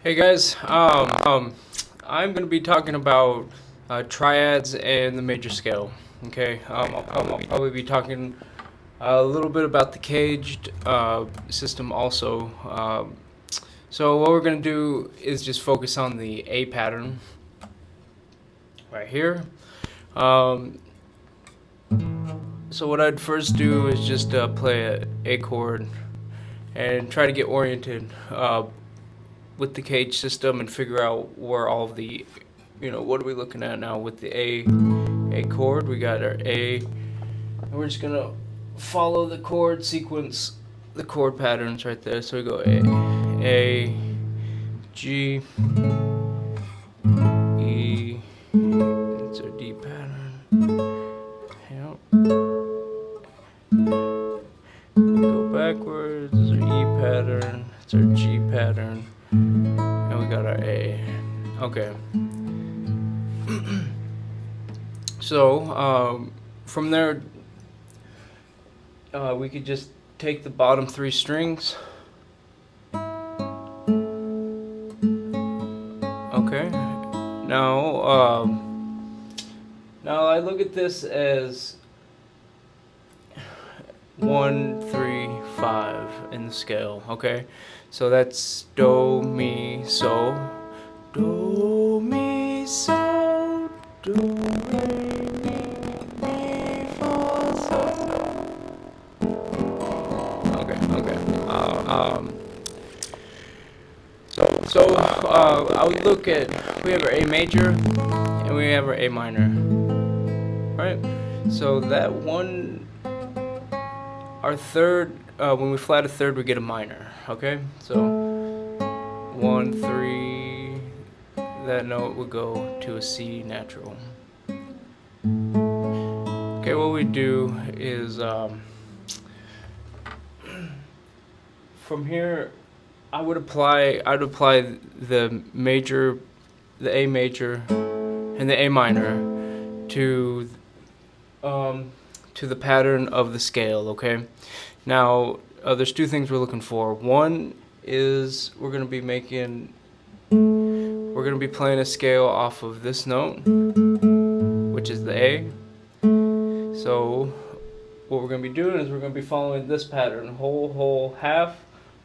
Hey guys, I'm going to be talking about triads and the major scale. Okay, I'll probably be talking a little bit about the caged system also. So what we're going to do is just focus on the A pattern right here. So what I'd first do is just play a A chord and try to get oriented with the cage system and figure out where all of the, what are we looking at now with the A chord. We got our A, and we're just gonna follow the chord sequence, the chord patterns right there. So we go A, G, E, it's our D pattern. Yep. We go backwards, it's our E pattern, it's our G pattern, and we got our A. Okay. So from there, we could just take the bottom three strings. Okay. Now I look at this as 1, 3, 5 in the scale. Okay. So that's do, mi, so, do, mi, so, do, re, mi, fa, so. Okay. I would look at, we have our A major and we have our A minor, right? So that one, our third, when we flat a third, we get a minor, okay? So 1, 3, that note would go to a C natural. Okay, what we do is, from here, I'd apply the major, the A major, and the A minor to the pattern of the scale. Okay. Now there's two things we're looking for. One is we're gonna be playing a scale off of this note, which is the A. So what we're gonna be doing is we're gonna be following this pattern: whole, whole, half.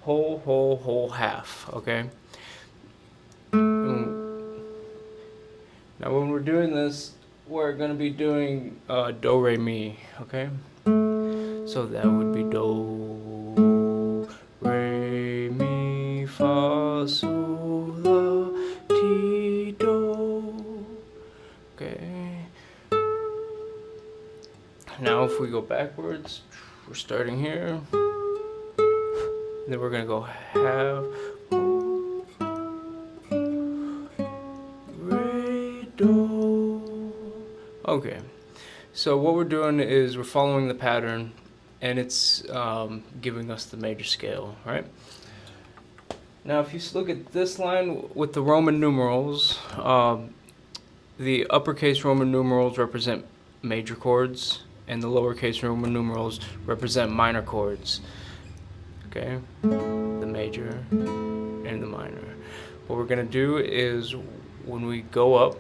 Whole, whole, whole, half. Okay. Now when we're doing this, we're going to be doing do, re, mi. Okay. So that would be do, re, mi, fa, sol, la, ti, do. Okay. Now if we go backwards, we're starting here. Then we're gonna go half, re, do. Okay, so what we're doing is we're following the pattern, and it's giving us the major scale, right? Now, if you look at this line with the Roman numerals, the uppercase Roman numerals represent major chords, and the lowercase Roman numerals represent minor chords. Okay, the major and the minor. What we're gonna do is when we go up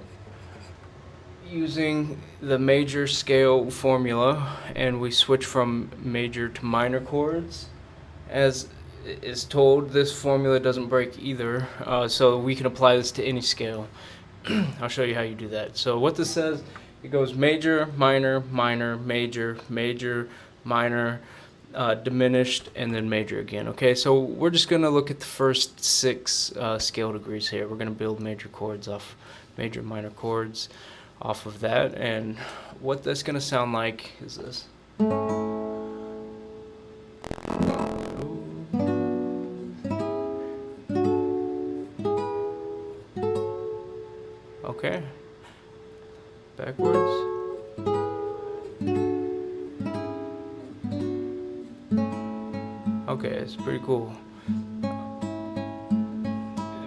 using the major scale formula and we switch from major to minor chords, as is told, this formula doesn't break either, so we can apply this to any scale. I'll show you how you do that. So what this says, it goes major, minor, minor, major, major, minor, diminished, and then major again. Okay, so we're just going to look at the first 6 scale degrees here. We're going to build major chords off major, minor chords off of that, and what that's going to sound like is this. Okay, backwards. Okay, it's pretty cool.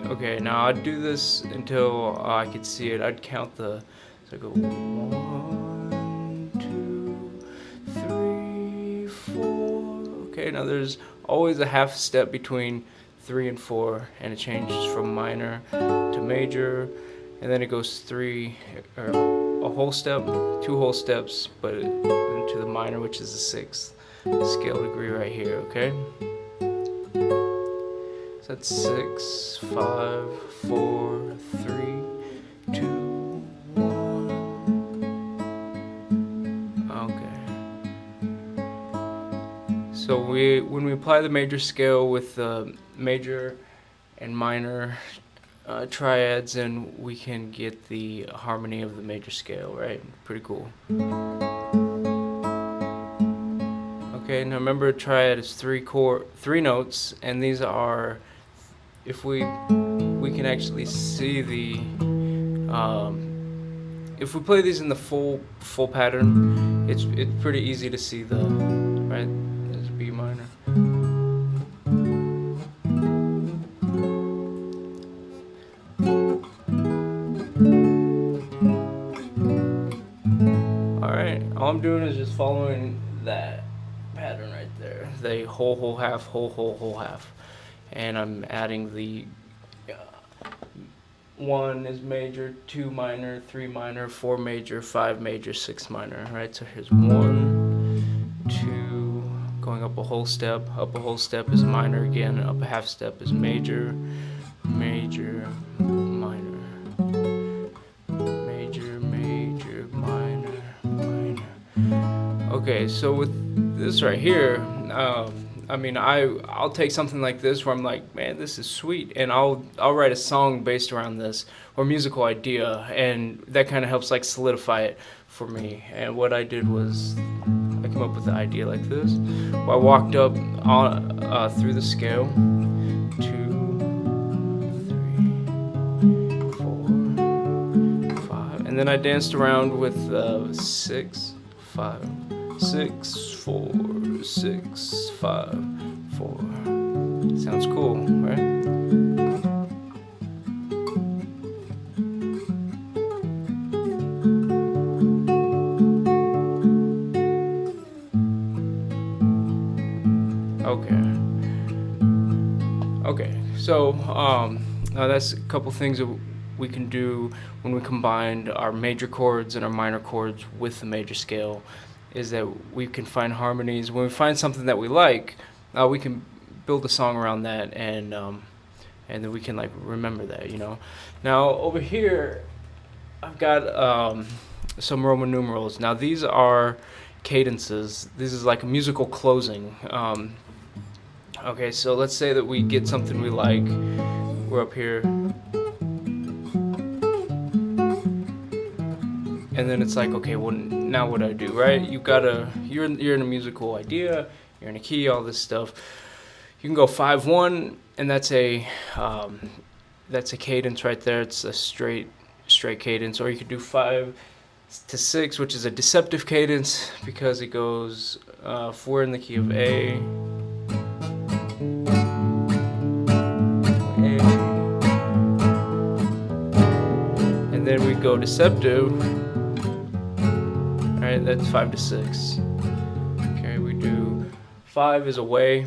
Okay, now I'd do this until I could see it. I'd count so I go 1, 2, 3, 4. Okay, now there's always a half step between 3 and 4, and it changes from minor to major, and then it goes 3 or a whole step, 2 whole steps, but into the minor, which is the 6th scale degree right here. Okay, so that's 6, 5, 4, 3, 2, 1. Okay. So when we apply the major scale with the major and minor triads, and we can get the harmony of the major scale, right? Pretty cool. Okay, now remember, a triad is 3 notes, and these are, if we can actually see the if we play these in the full pattern, it's pretty easy to see the, right? There's B minor. Alright, all I'm doing is just following that pattern right there. The whole half, whole half. And I'm adding the 1 is major, 2 minor, 3 minor, 4 major, 5 major, 6 minor, right? So here's 1, 2, going up a whole step is minor again, up a half step is major, major, minor, major, major, minor, minor. Okay, so with this right here, I mean, I'll take something like this where I'm like, man, this is sweet, and I'll write a song based around this, or musical idea, and that kind of helps like solidify it for me. And what I did was I came up with the idea like this. Well, I walked up through the scale, 2, 3, 4, 5, and then I danced around with 6, 5, 6, 4, 6, 5, 4. Sounds cool, right? Okay, so now that's a couple things that we can do when we combined our major chords and our minor chords with the major scale, is that we can find harmonies. When we find something that we like, we can build a song around that, and then we can like remember that, you know. Now over here, I've got some Roman numerals. Now these are cadences. This is like a musical closing. Okay, so let's say that we get something we like. We're up here, and then it's like, okay, well, now what do I do, right? You're in a musical idea, you're in a key, all this stuff. You can go 5-1, and that's a cadence right there. It's a straight cadence. Or you could do 5-6, which is a deceptive cadence, because it goes, if we're in the key of A, and then we go deceptive. Alright, that's 5-6. Okay, we do 5 is away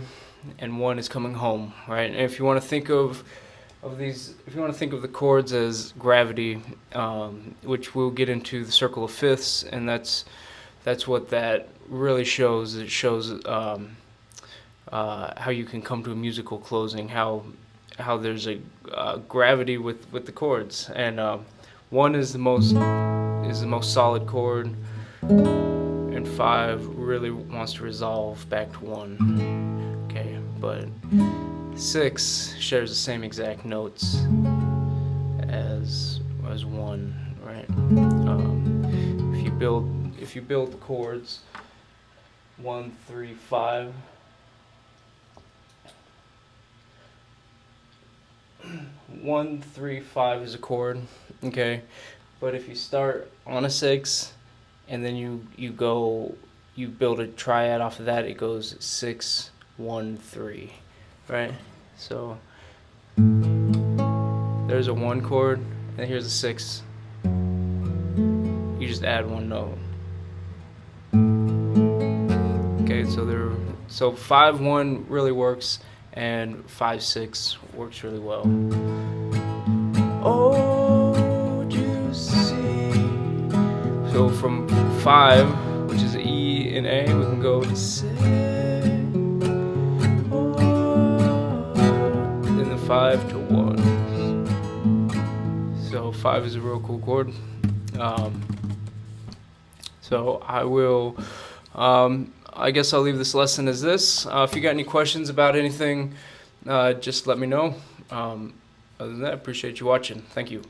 and 1 is coming home, right? And if you want to think of these, if you want to think of the chords as gravity, which we'll get into the circle of fifths, and that's what that really shows. It shows how you can come to a musical closing, how there's a gravity with the chords, and 1 is the most solid chord, and 5 really wants to resolve back to 1. Okay, but 6 shares the same exact notes as 1, right? If you build the chords 1, 3, 5. 1, 3, 5 is a chord, okay? But if you start on a 6, and then you build a triad off of that, it goes 6, 1, 3, right? So there's a 1 chord, and here's a 6. You just add 1 note. Okay, so 5-1 really works, and 5/6 works really well. Oh, you see. So from 5, which is E and A, we can go to 6. Oh, then the 5 to 1. So 5 is a real cool chord. So I will, I guess I'll leave this lesson as this. If you got any questions about anything, just let me know. Other than that, I appreciate you watching. Thank you.